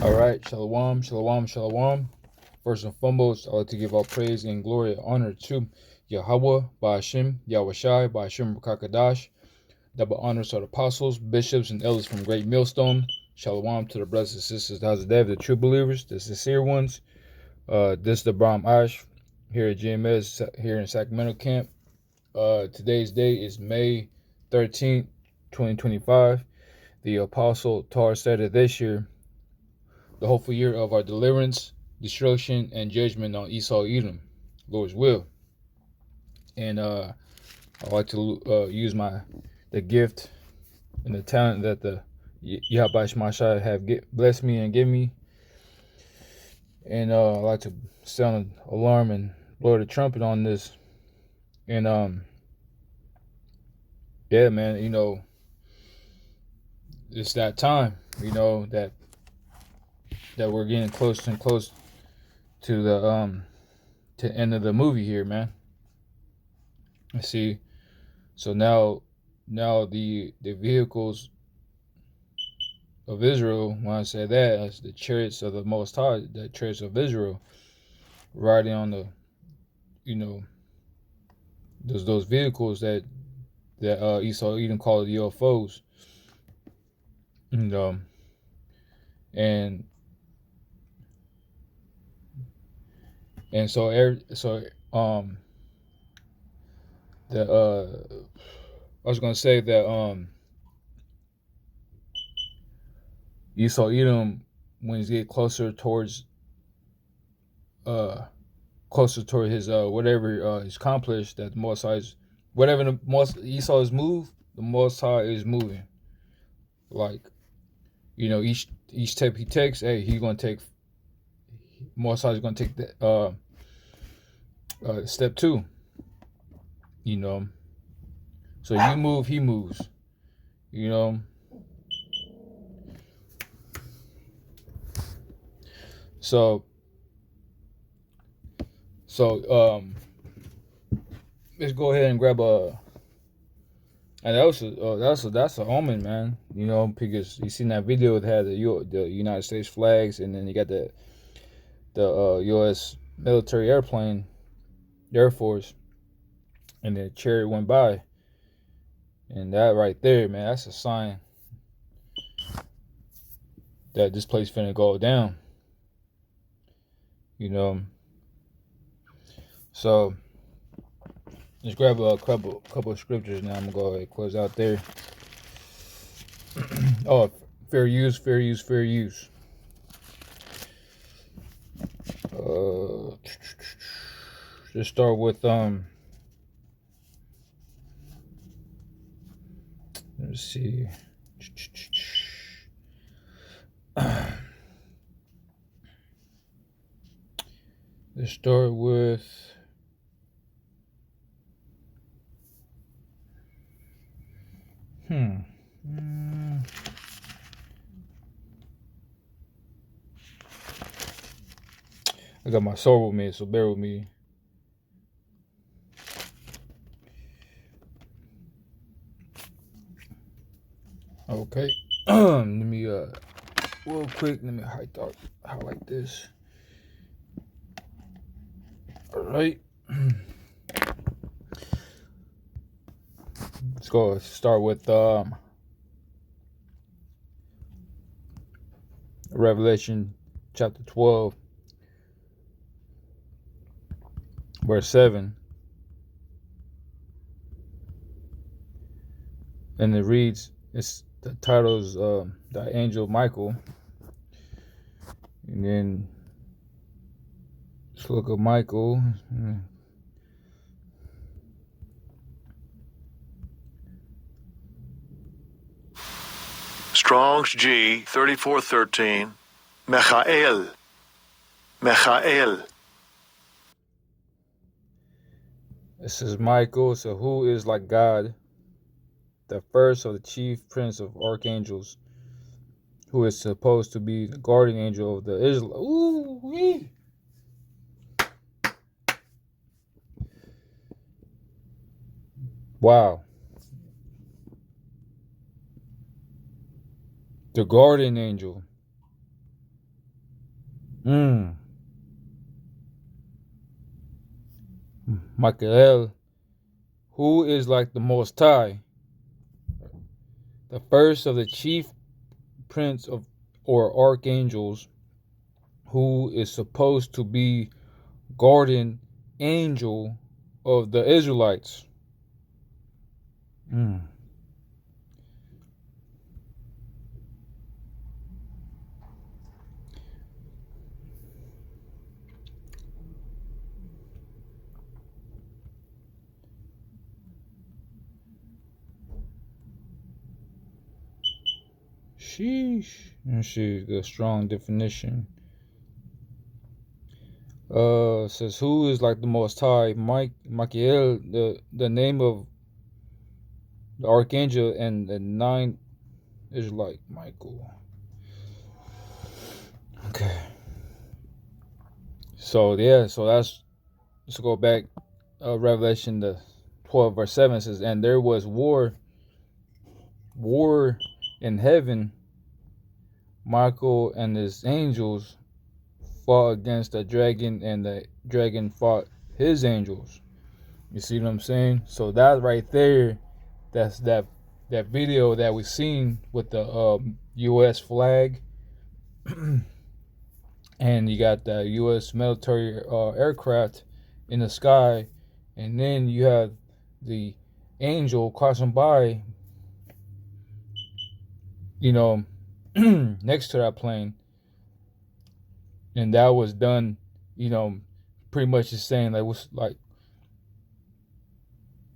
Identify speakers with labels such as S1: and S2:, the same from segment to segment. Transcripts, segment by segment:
S1: All right, shalom, shalom, shalom. First and foremost, I'd like to give all praise and glory and honor to Yahweh, Ba'ashim, Yahweh Ba'ashim Rakakadash. Double honors to the apostles, bishops, and elders from Great Millstone. Shalom to the brothers and sisters, the true believers, the sincere ones. This is the Brahm Ash here at GMS here in Sacramento camp. Today's date is May 13th, 2025. The apostle Tar stated this year, the hopeful year of our deliverance, destruction, and judgment on Esau Edom, Lord's will. And I'd like to use the gift and the talent that the Yahweh Shemashai have blessed me and given me. And I'd like to sound an alarm and blow the trumpet on this. And yeah, man, it's that time, that we're getting close and close to the end of the movie here, man. I see. So now the vehicles of Israel, when I say that, as the chariots of the Most High, the chariots of Israel, riding on the, those vehicles that Esau Edom called the UFOs, and so I was gonna say that Esau Edom, when he get closer toward his whatever he's accomplished, that the Most High is, whatever the most Esau is moved, the Most High is moving. Like, each step he takes, hey, he's gonna take. Most High is gonna take that step 2. So you move, he moves. So let's go ahead and grab and that's an omen, man. Because you seen that video that had the United States flags, and then you got the U.S. military airplane, Air Force, and the chariot went by, and that right there, man, that's a sign that this place finna go down. So let's grab a couple of scriptures now. I'm gonna go ahead and close out there. Oh, fair use. Just start with let's see. Let's start with I got my sword with me, so bear with me. Okay. Let me real quick, let me highlight this. Alright. Let's go start with Revelation chapter 12, verse 7. And it reads, the title is the angel Michael. And then let's look at Michael.
S2: Strong's G 3413. Mechael.
S1: This is Michael. So who is like God, the first of the chief prince of archangels, who is supposed to be the guardian angel of the Israel. Ooh-wee. Wow. The guardian angel. Michael, who is like the Most High, the first of the chief prince of or archangels, who is supposed to be guardian angel of the Israelites. Sheesh. Let's see the strong definition. Says who is like the Most High, Michael, the name of the archangel, and the ninth is like Michael. Okay. So yeah, so let's go back. Revelation the 12 verse 7 says, and there was war in heaven. Michael and his angels fought against the dragon, and the dragon fought his angels. You see what I'm saying? So that right there, that's that video that we seen with the U.S. flag, and you got the U.S. military aircraft in the sky, and then you have the angel crossing by, next to that plane. And that was done, pretty much just saying like what's like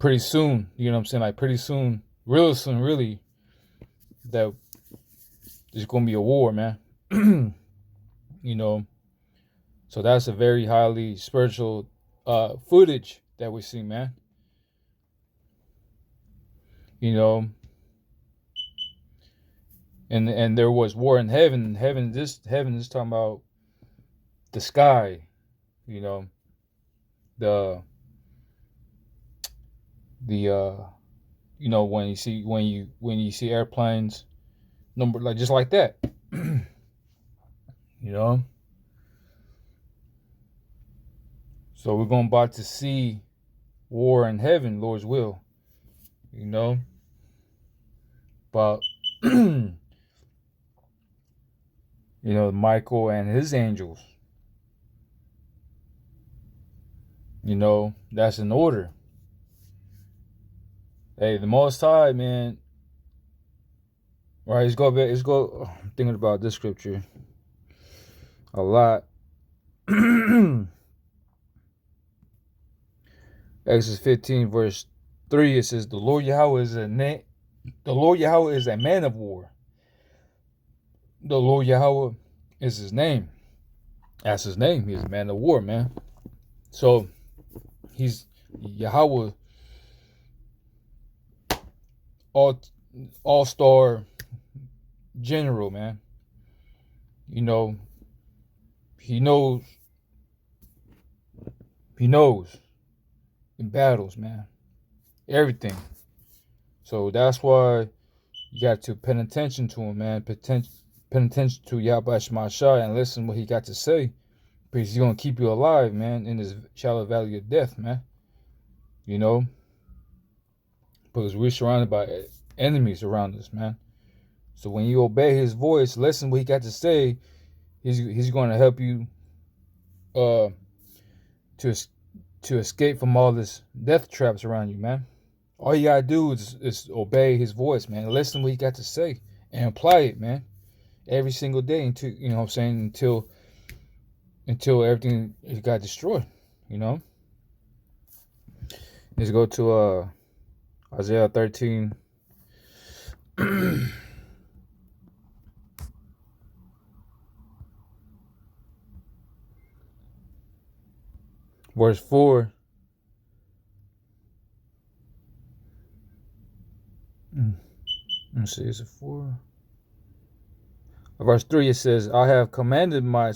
S1: pretty soon, like pretty soon, real soon, really, that there's gonna be a war, man. So that's a very highly spiritual footage that we see, man. And there was war in heaven. Heaven is talking about the sky, the when you see airplanes number like just like that. So we're going about to see war in heaven, Lord's will. But Michael and his angels. That's an order. Hey, the Most High, man. Right, let's go. I'm thinking about this scripture a lot. Exodus 15 verse 3. It says, "The Lord Yahweh is a man of war." The Lord Yahweh is his name. That's his name. He's a man of war, man. So he's Yahweh, all-star general, man. He knows in battles, man. Everything. So that's why you got to pay attention to him, man. Pay attention to Yahweh Shemashai and listen what he got to say. Because he's going to keep you alive, man, in this shallow valley of death, man. Because we're surrounded by enemies around us, man. So when you obey his voice, listen what he got to say, he's going to help you to escape from all this death traps around you, man. All you got to do is obey his voice, man. Listen what he got to say and apply it, man. Every single day until, until everything got destroyed, Let's go to Isaiah 13. Verse 4. Let's see, is it 4? Verse 3, it says, "I have commanded my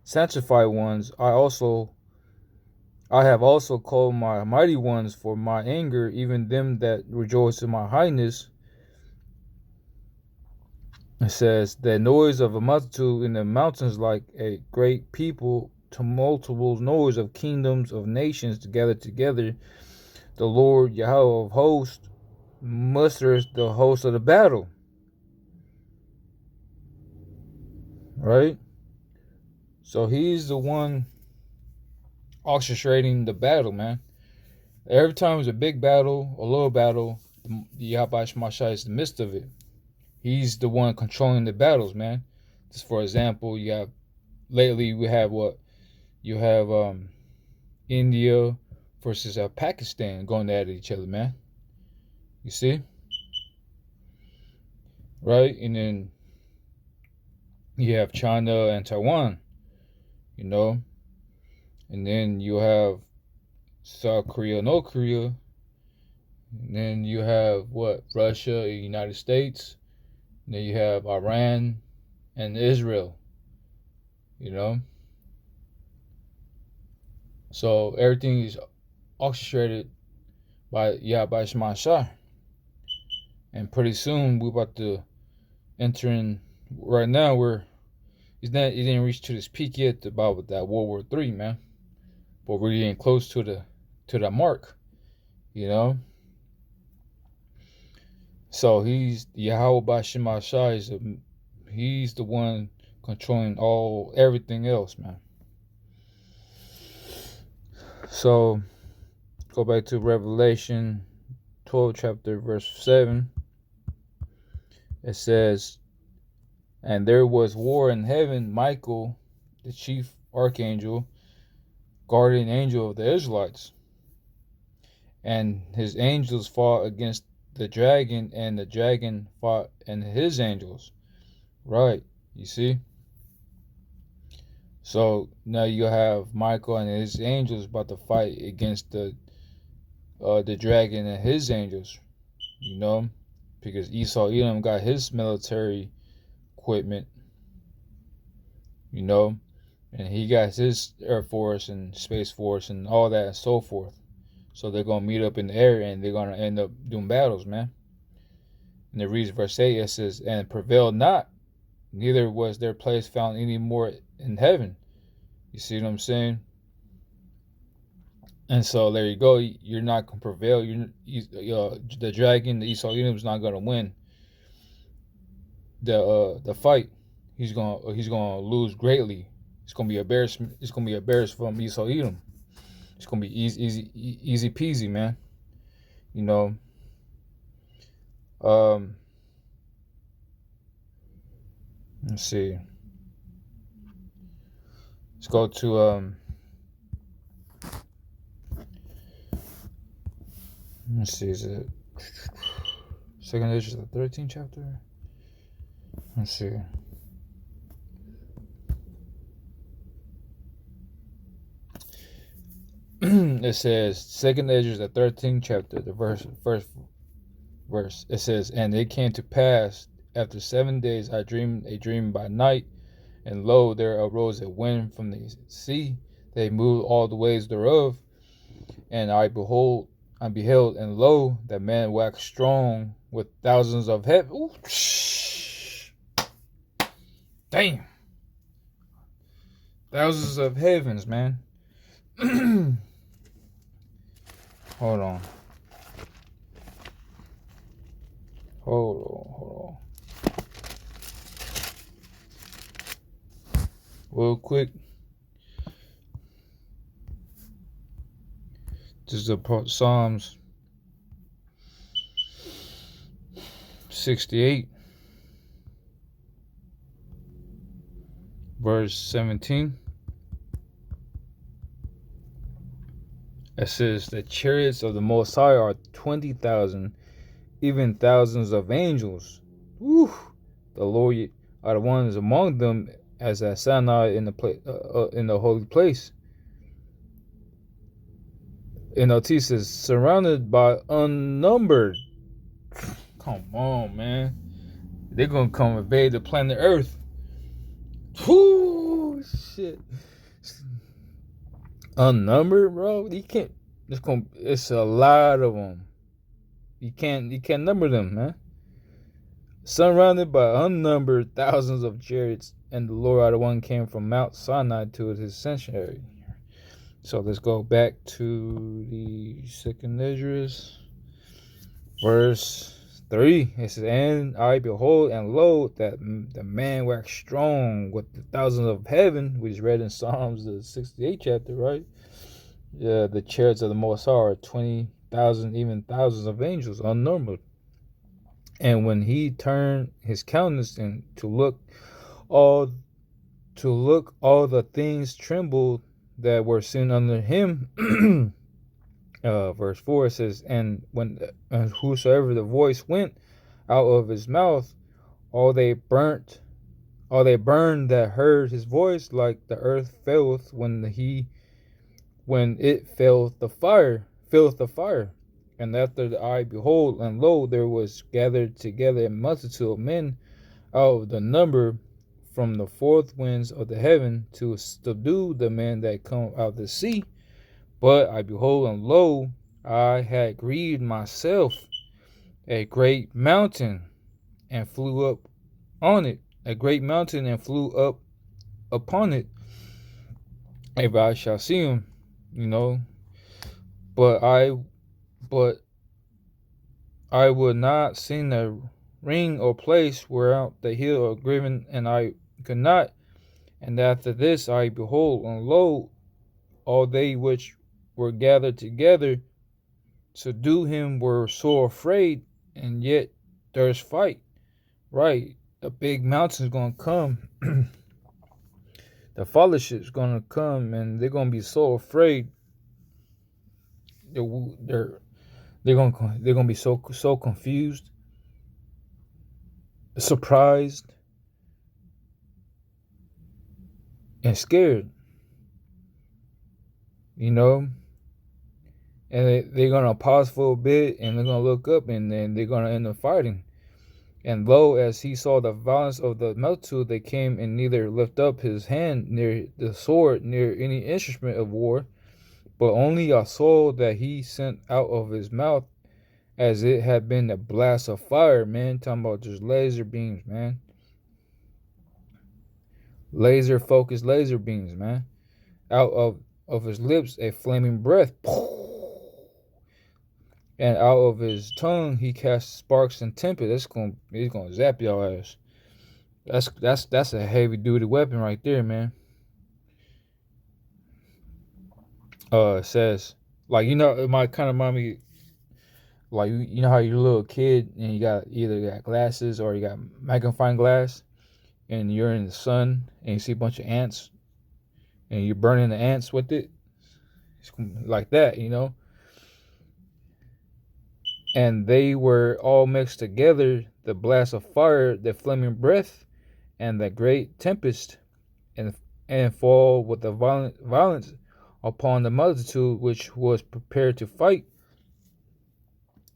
S1: sanctified ones. I have also called my mighty ones for my anger, even them that rejoice in my highness. It says, the noise of a multitude in the mountains like a great people, tumultuous noise of kingdoms of nations gathered together. The Lord Yahweh of hosts musters the host of the battle. Right? So he's the one orchestrating the battle, man. Every time it's a big battle, a little battle, Yahweh Shemashai is in the midst of it. He's the one controlling the battles, man. Just for example, you have lately we have what you have India versus Pakistan going at each other, man. You see, right? And then you have China and Taiwan, you know, and then you have South Korea, North Korea, and then you have what Russia, and United States, and then you have Iran and Israel, you know. So everything is orchestrated by Yahweh Shemashai. And pretty soon we're about to enter in. Right now it didn't reach to this peak yet about that World War III, man. But we're getting close to the mark, you know. So he's Yahweh Shemashai he's the one controlling everything else, man. So go back to Revelation 12 chapter verse 7. It says, and there was war in heaven. Michael, the chief archangel, guardian angel of the Israelites, and his angels fought against the dragon, and the dragon fought and his angels. Right, you see? So now you have Michael and his angels about to fight against the dragon and his angels, you know, because Esau Edom got his military equipment, you know, and he got his Air Force and Space Force and all that and so forth. So they're going to meet up in the air and they're going to end up doing battles, man. And the reason verse 8, it says, and prevailed not, neither was their place found any more in heaven. You see what I'm saying? And so there you go. You're not going to prevail. The dragon, the Esau Edom, is not going to win the fight. He's gonna lose greatly. It's gonna be embarrassed from Esau Edom. It's gonna be easy peasy, man. You know. Let's see. Let's go to let's see. Is it Second Ezra, the 13th chapter? Let's see. It says Second Ezra, the 13th chapter, the first verse. It says, and it came to pass after 7 days I dreamed a dream by night, and lo, there arose a wind from the sea. They moved all the ways thereof, and I beheld, and lo, that man waxed strong with thousands of heaven. Ooh, damn. Thousands of heavens, man. Hold on. Real quick. This is Psalms 68, verse 17. It says, the chariots of the Most High are 20,000, even thousands of angels. Woo! The Lord are the ones among them, as at Sinai in the holy place. NLT says, surrounded by unnumbered. Come on, man. They're gonna come invade the planet Earth. Whoo, shit. Unnumbered, bro. You can't. It's a lot of them. You can't number them, man. surrounded by unnumbered thousands of chariots, and the Lord out of one came from Mount Sinai to his sanctuary. So let's go back to the second Esdras, verse 3. It says, and I behold, and lo, that the man waxed strong with the thousands of heaven, which is read in Psalms, the 68th chapter, right? Yeah, the chariots of the Most High are 20,000, even thousands of angels, unnumbered. And when he turned his countenance and to look, all the things trembled that were seen under him. Verse 4 says, and whosoever the voice went out of his mouth, all they burned that heard his voice, like the earth faileth when it filleth the fire. And after I behold, and lo, there was gathered together a multitude of men out of the number from the fourth winds of the heaven to subdue the men that come out of the sea. But I behold, and lo, I had grieved myself a great mountain, and flew up on it. A great mountain, and flew up upon it. If I shall see him, But I would not see the ring or place whereout the hill are graven, and I could not. And after this I behold, and lo, all they which were gathered together to do him were sore afraid, and yet there's fight. Right, the big mountain's gonna come. The fellowship's gonna come, and they're gonna be so afraid. They're gonna be so confused, surprised, and scared. And they're gonna pause for a bit, and they're gonna look up, and then they're gonna end up fighting. And lo, as he saw the violence of the multitude, they came and neither lift up his hand near the sword, near any instrument of war, but only I saw that he sent out of his mouth as it had been a blast of fire, man. Talking about just laser beams, man. Laser focused laser beams, man. Out of his lips a flaming breath. And out of his tongue he cast sparks and tempest. He's gonna zap your ass. That's a heavy duty weapon right there, man. It says, like, it might kind of remind me, like, how you're a little kid and you got glasses or you got magnifying glass, and you're in the sun and you see a bunch of ants and you're burning the ants with it. It's like that, And they were all mixed together, the blast of fire, the flaming breath, and the great tempest, and fall with the violence upon the multitude which was prepared to fight,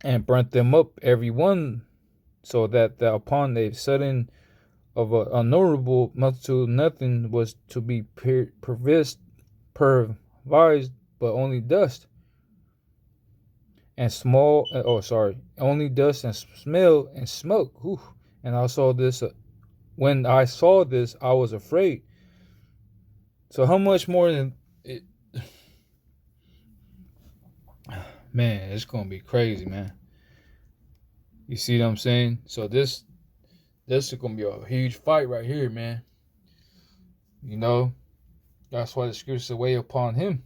S1: and burnt them up every one, so that upon the sudden of an unknowable multitude nothing was to be pervised, but only dust. And only dust and smell and smoke. Whew. And I saw this. When I saw this, I was afraid. So how much more than it? Man, it's gonna be crazy, man. You see what I'm saying? So this is gonna be a huge fight right here, man. That's why the scripture said, "Weigh upon him.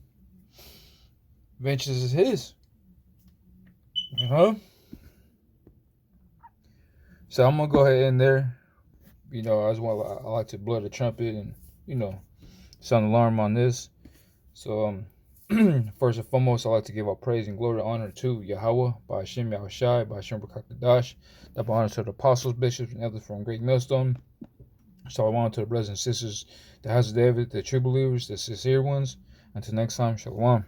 S1: Vengeance is his." So I'm gonna go ahead in there. I like to blow the trumpet and sound alarm on this. So first and foremost, I like to give all praise and glory and honor to Yahweh, by Hashem Yahushai, by Hashem B'Kakadash. Double honor to the apostles, bishops, and elders from Great Millstone. Shalom to the brothers and sisters, the house of David, the true believers, the sincere ones. Until next time, shalom.